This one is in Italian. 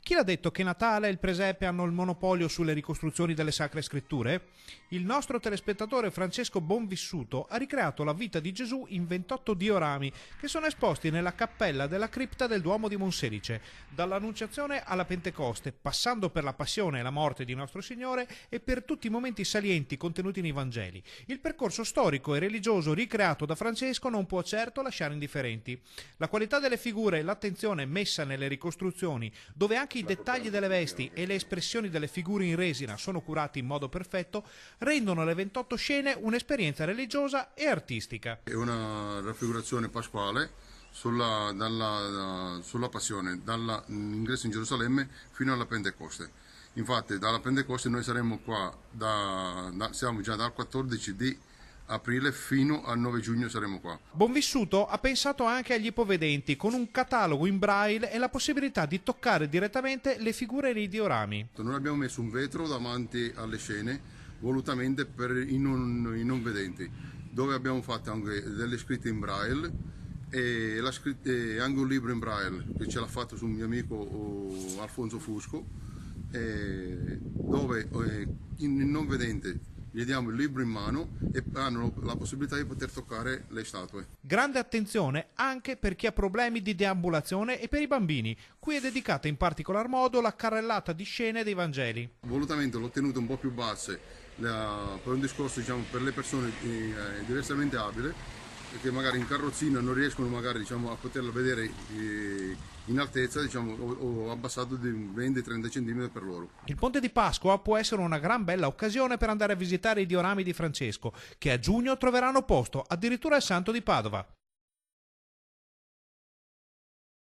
Chi l'ha detto che Natale e il presepe hanno il monopolio sulle ricostruzioni delle Sacre Scritture? Il nostro telespettatore Francesco Bonvissuto ha ricreato la vita di Gesù in 28 diorami che sono esposti nella cappella della cripta del Duomo di Monselice, dall'Annunciazione alla Pentecoste, passando per la passione e la morte di nostro Signore e per tutti i momenti salienti contenuti nei Vangeli. Il percorso storico e religioso ricreato da Francesco non può certo lasciare indifferenti. La qualità delle figure e l'attenzione messa nelle ricostruzioni, dove anche i dettagli delle vesti e le espressioni delle figure in resina sono curati in modo perfetto, rendono le 28 scene un'esperienza religiosa e artistica. È una raffigurazione pasquale sulla passione, dall'ingresso in Gerusalemme fino alla Pentecoste. Infatti dalla Pentecoste noi saremo qua, siamo già dal 14 di aprile fino al 9 giugno saremo qua. Bonvissuto ha pensato anche agli ipovedenti con un catalogo in braille e la possibilità di toccare direttamente le figure nei diorammi. Noi abbiamo messo un vetro davanti alle scene volutamente per i non vedenti, dove abbiamo fatto anche delle scritte in braille e anche un libro in braille che ce l'ha fatto su un mio amico Alfonso Fusco, dove i non vedenti gli diamo il libro in mano e hanno la possibilità di poter toccare le statue. Grande attenzione anche per chi ha problemi di deambulazione e per i bambini, cui è dedicata in particolar modo la carrellata di scene dei Vangeli. Volutamente l'ho tenuto un po' più basse per un discorso, diciamo, per le persone diversamente abili, che magari in carrozzina non riescono magari, diciamo, a poterla vedere in altezza, diciamo, ho abbassato di 20-30 cm per loro. Il Ponte di Pasqua può essere una gran bella occasione per andare a visitare i diorami di Francesco, che a giugno troveranno posto addirittura al Santo di Padova.